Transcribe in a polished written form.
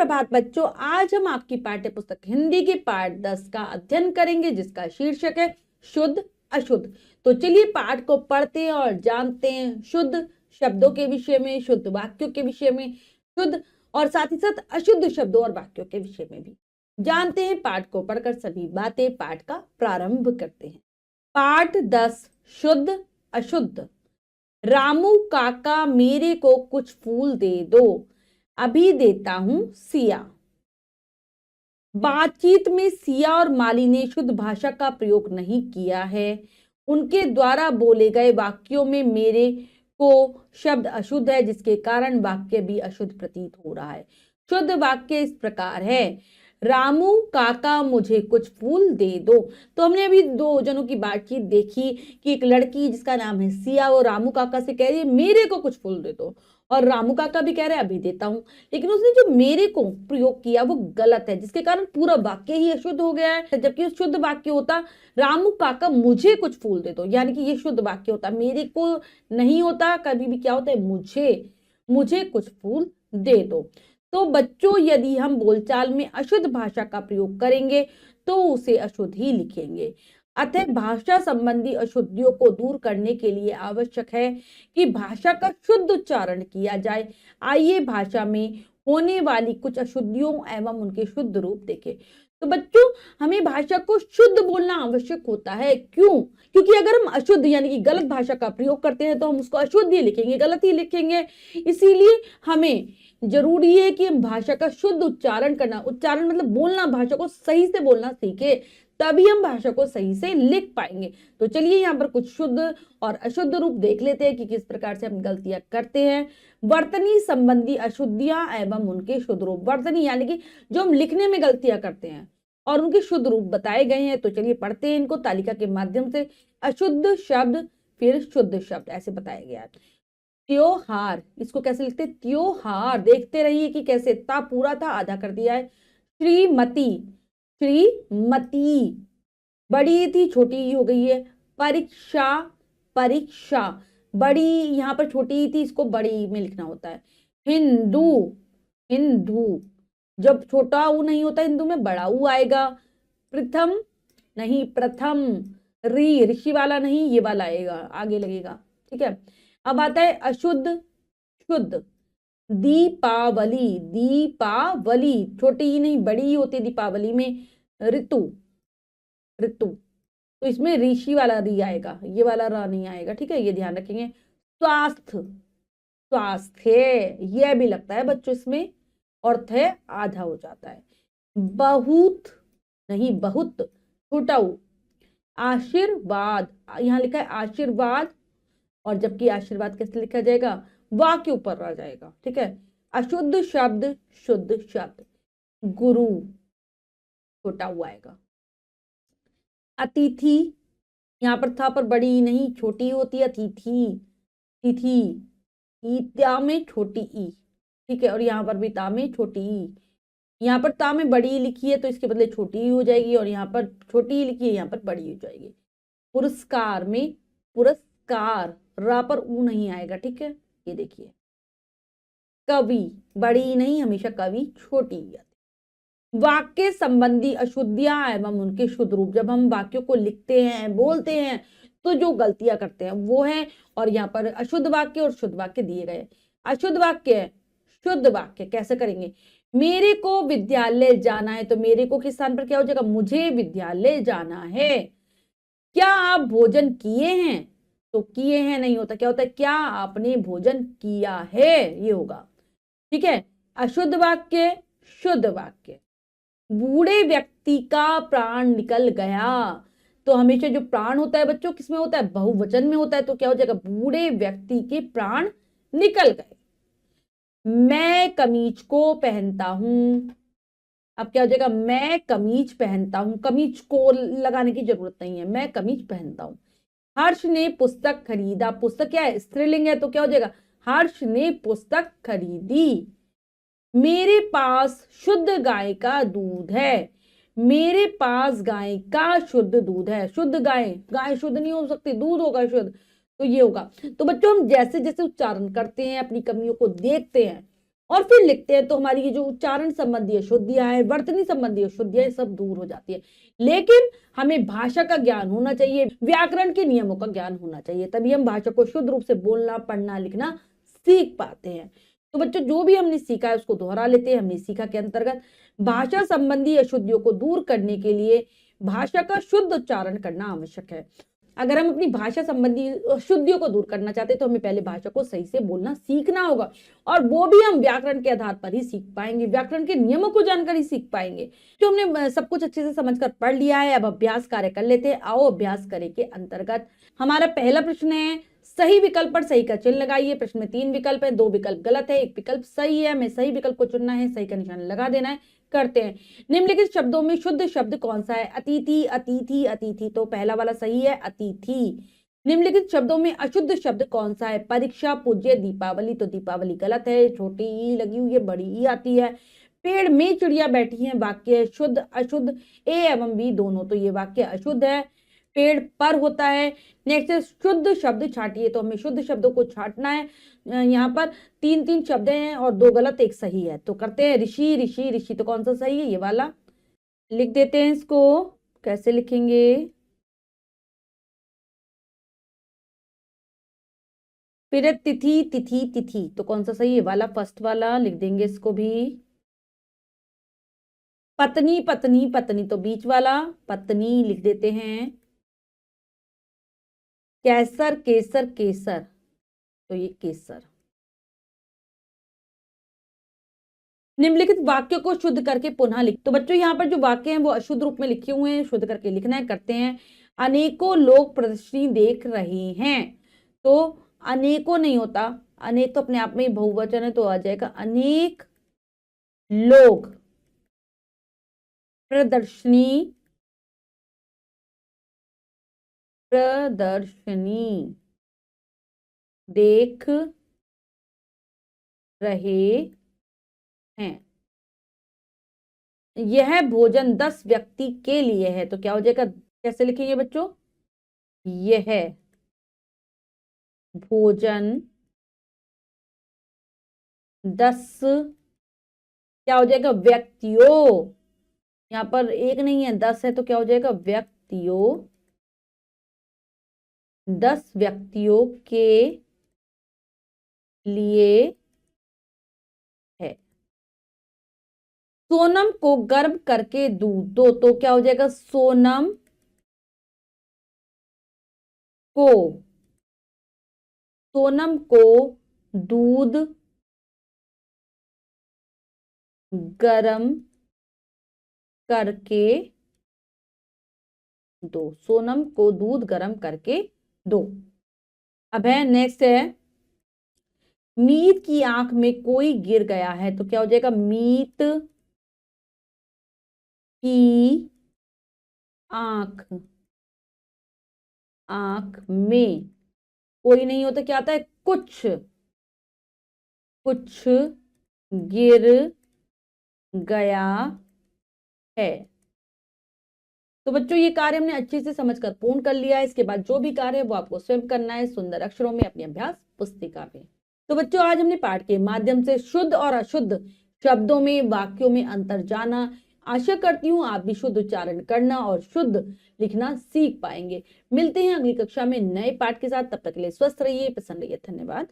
सुप्रभात बच्चों, आज हम आपकी पाठ्य पुस्तक हिंदी के पाठ 10 का अध्ययन करेंगे, जिसका शीर्षक है शुद्ध अशुद्ध। तो चलिए पाठ को पढ़ते हैं और जानते हैं शुद्ध शब्दों के विषय में, शुद्ध वाक्यों के विषय में, शुद्ध और साथ ही साथ अशुद्ध शब्दों और वाक्यों के विषय में भी जानते हैं। पाठ को पढ़कर सभी बातें पाठ का प्रारंभ करते हैं। पाठ 10 शुद्ध अशुद्ध। रामू काका मेरे को कुछ फूल दे दो, अभी देता हूं सिया। बातचीत में सिया और माली ने शुद्ध भाषा का प्रयोग नहीं किया है। उनके द्वारा बोले गए वाक्यों में मेरे को शब्द अशुद्ध है, जिसके कारण वाक्य भी अशुद्ध प्रतीत हो रहा है। शुद्ध वाक्य इस प्रकार है, रामू काका मुझे कुछ फूल दे दो। तो हमने अभी दो जनों की बातचीत देखी कि एक लड़की जिसका नाम है सिया, वो रामू काका से कह रही है मेरे को कुछ फूल दे दो, और रामू काका भी कह रहे हैं अभी देता हूं। लेकिन उसने जो मेरे को प्रयोग किया वो गलत है, जिसके कारण पूरा वाक्य ही अशुद्ध हो गया है। जबकि शुद्ध वाक्य होता रामू काका मुझे कुछ फूल दे दो, यानी कि ये शुद्ध वाक्य होता। मेरे को नहीं होता, कभी भी क्या होता है मुझे कुछ फूल दे दो। तो बच्चों, यदि हम बोलचाल में अशुद्ध भाषा का प्रयोग करेंगे तो उसे अशुद्ध ही लिखेंगे। अतः भाषा संबंधी अशुद्धियों को दूर करने के लिए आवश्यक है कि भाषा का शुद्ध उच्चारण किया जाए। आइए भाषा में होने वाली कुछ अशुद्धियों एवं उनके शुद्ध रूप देखें। तो बच्चों, हमें भाषा को शुद्ध बोलना आवश्यक होता है। क्यों? क्योंकि अगर हम अशुद्ध यानी कि गलत भाषा का प्रयोग करते हैं तो हम उसको अशुद्ध ही लिखेंगे, गलत ही लिखेंगे। इसीलिए हमें जरूरी है कि हम भाषा का शुद्ध उच्चारण करना, उच्चारण मतलब बोलना, भाषा को सही से बोलना सीखे, तभी हम भाषा को सही से लिख पाएंगे। तो चलिए यहाँ पर कुछ शुद्ध और अशुद्ध रूप देख लेते हैं कि किस प्रकार से हम गलतियां करते हैं। वर्तनी संबंधी अशुद्धियां एवं उनके शुद्ध रूप। वर्तनी यानी कि जो हम लिखने में गलतियां करते हैं और उनके शुद्ध रूप बताए गए हैं। तो चलिए पढ़ते हैं इनको तालिका के माध्यम से। अशुद्ध शब्द फिर शुद्ध शब्द ऐसे बताया गया है। त्योहार, इसको कैसे लिखते? त्योहार। देखते रहिए कि कैसे ता पूरा था, आधा कर दिया है। श्रीमती, श्रीमती, बड़ी थी छोटी ही हो गई है। परीक्षा, परीक्षा, बड़ी यहां पर छोटी थी, इसको बड़ी में लिखना होता है। हिंदू, हिंदू, जब छोटा ऊ नहीं होता हिंदू में बड़ा ऊ आएगा। प्रथम नहीं प्रथम। ऋषि वाला नहीं, ये वाला आएगा, आगे लगेगा। ठीक है। अब आता है अशुद्ध शुद्ध। दीपावली, दीपावली, छोटी ही नहीं बड़ी ही होती दीपावली में। ऋतु, ऋतु, तो इसमें ऋषि वाला री आएगा, ये वाला रा नहीं आएगा। ठीक है, ये ध्यान रखेंगे। स्वास्थ्य, स्वास्थ्य, यह भी लगता है बच्चों इसमें, अर्थ है आधा हो जाता है। बहुत नहीं बहुत, छोटा ऊ। आशीर्वाद, यहां लिखा है आशीर्वाद, और जबकि आशीर्वाद कैसे लिखा जाएगा? वाह के ऊपर आ जाएगा। ठीक है। अशुद्ध शब्द शुद्ध शब्द। गुरु, छोटा हुआ आएगा। अतिथि, यहां पर था पर बड़ी नहीं छोटी होती है। अतिथि, तिथि, ईत्या में छोटी ई। ठीक है, और यहाँ पर भी ता में छोटी ई। यहाँ पर ता में बड़ी लिखी है तो इसके बदले छोटी ही हो जाएगी, और यहाँ पर छोटी ही लिखी है, यहाँ पर बड़ी हो जाएगी। पुरस्कार में पुरस्कार, रा पर ऊ नहीं आएगा। ठीक है, ये देखिए। कवि, बड़ी नहीं, हमेशा कवि छोटी ही आती। वाक्य संबंधी अशुद्धियां एवं उनके शुद्ध रूप। जब हम वाक्यों को लिखते हैं, बोलते हैं, तो जो गलतियां करते हैं वो है, और यहाँ पर अशुद्ध वाक्य और शुद्ध वाक्य दिए गए। अशुद्ध वाक्य शुद्ध वाक्य कैसे करेंगे? मेरे को विद्यालय जाना है, तो मेरे को किस स्थान पर क्या हो जाएगा? मुझे विद्यालय जाना है। क्या आप भोजन किए हैं? तो किए हैं नहीं होता, क्या होता है? क्या आपने भोजन किया है, ये होगा। ठीक है। अशुद्ध वाक्य शुद्ध वाक्य। बूढ़े व्यक्ति का प्राण निकल गया, तो हमेशा जो प्राण होता है बच्चों किसमें होता है? बहुवचन में होता है। तो क्या हो जाएगा? बूढ़े व्यक्ति के प्राण निकल गए। मैं कमीज को पहनता हूं, अब क्या हो जाएगा? मैं कमीज पहनता हूं। कमीज को लगाने की जरूरत नहीं है, मैं कमीज पहनता हूं। हर्ष ने पुस्तक खरीदा, पुस्तक क्या है? स्त्रीलिंग है, तो क्या हो जाएगा? हर्ष ने पुस्तक खरीदी। मेरे पास शुद्ध गाय का दूध है, मेरे पास गाय का शुद्ध दूध है। शुद्ध गाय, गाय शुद्ध नहीं हो सकती, दूध होगा शुद्ध, तो ये होगा। तो बच्चों, हम जैसे जैसे उच्चारण करते हैं, अपनी कमियों को देखते हैं, और फिर लिखते हैं तो हमारी ये जो उच्चारण संबंधी अशुद्धियां है, वर्तनी संबंधी अशुद्धियां, सब दूर हो जाती है। लेकिन हमें भाषा का ज्ञान होना चाहिए, व्याकरण के नियमों का ज्ञान होना चाहिए, तभी हम भाषा को शुद्ध रूप से बोलना, पढ़ना, लिखना सीख पाते हैं। तो बच्चों, जो भी हमने सीखा है उसको दोहरा लेते हैं। हमने सीखा के अंतर्गत भाषा संबंधी अशुद्धियों को दूर करने के लिए भाषा का शुद्ध उच्चारण करना आवश्यक है। अगर हम अपनी भाषा संबंधी अशुद्धियों को दूर करना चाहते हैं तो हमें पहले भाषा को सही से बोलना सीखना होगा, और वो भी हम व्याकरण के आधार पर ही सीख पाएंगे, व्याकरण के नियमों को जानकर ही सीख पाएंगे। जो हमने सब कुछ अच्छे से समझकर पढ़ लिया है, अब अभ्यास कार्य कर लेते हैं। आओ अभ्यास कार्य के अंतर्गत हमारा पहला प्रश्न है, सही विकल्प पर सही का चिन्ह लगाइए। प्रश्न में 3 विकल्प है, 2 विकल्प गलत है, 1 विकल्प सही है। हमें सही विकल्प को चुनना है, सही का निशान लगा देना है। करते हैं। निम्नलिखित शब्दों में शुद्ध शब्द कौन सा है? अतिथि, अतिथि, अतिथि, तो पहला वाला सही है, अतिथि। निम्नलिखित शब्दों में अशुद्ध शब्द कौन सा है? परीक्षा, पूज्य, दीपावली, तो दीपावली गलत है, छोटी ई लगी हुई है, बड़ी ई आती है। पेड़ में चिड़िया बैठी है, वाक्य शुद्ध अशुद्ध, ए एवं बी दोनों, तो ये वाक्य अशुद्ध है। पेड़ पर होता है। नेक्स्ट है शुद्ध शब्द छाटिए, तो हमें शुद्ध शब्दों को छाटना है। यहाँ पर 3 शब्द हैं और 2 गलत 1 सही है, तो करते हैं। ऋषि, ऋषि, ऋषि, तो कौन सा सही है? ये वाला लिख देते हैं। इसको कैसे लिखेंगे? फिर तिथि, तिथि, तिथि, तो कौन सा सही है? वाला, फर्स्ट वाला लिख देंगे इसको भी। पत्नी, पत्नी, पत्नी, तो बीच वाला पत्नी लिख देते हैं। कैसर, केसर, केसर, तो ये केसर। निम्नलिखित वाक्य को शुद्ध करके पुनः लिख, तो बच्चों यहाँ पर जो वाक्य हैं वो अशुद्ध रूप में लिखे हुए हैं, शुद्ध करके लिखना है। करते हैं। अनेकों लोग प्रदर्शनी देख रहे हैं, तो अनेकों नहीं होता, अनेक तो अपने आप में ही बहुवचन है, तो आ जाएगा अनेक लोग प्रदर्शनी, प्रदर्शनी देख रहे हैं। यह भोजन 10 व्यक्ति के लिए है, तो क्या हो जाएगा? कैसे लिखेंगे बच्चों? यह भोजन 10, क्या हो जाएगा? व्यक्तियों, यहाँ पर एक नहीं है 10 है, तो क्या हो जाएगा? व्यक्तियों, 10 व्यक्तियों के लिए है। सोनम को गर्म करके दूध दो, तो क्या हो जाएगा? सोनम को, सोनम को दूध गरम करके दो, सोनम को दूध गरम करके दो। अब है नेक्स्ट है, मीत की आंख में कोई गिर गया है, तो क्या हो जाएगा? मीत की आंख, आंख में कोई नहीं होता, क्या आता है? कुछ, कुछ गिर गया है। तो बच्चों, ये कार्य हमने अच्छे से समझकर पूर्ण कर लिया है। इसके बाद जो भी कार्य है वो आपको स्वयं करना है सुंदर अक्षरों में अपनी अभ्यास पुस्तिका में। तो बच्चों, आज हमने पाठ के माध्यम से शुद्ध और अशुद्ध शब्दों में, वाक्यों में अंतर जाना। आशा करती हूँ आप भी शुद्ध उच्चारण करना और शुद्ध लिखना सीख पाएंगे। मिलते हैं अगली कक्षा में नए पाठ के साथ, तब तक के लिए स्वस्थ रहिए, प्रसन्न रहिए। धन्यवाद।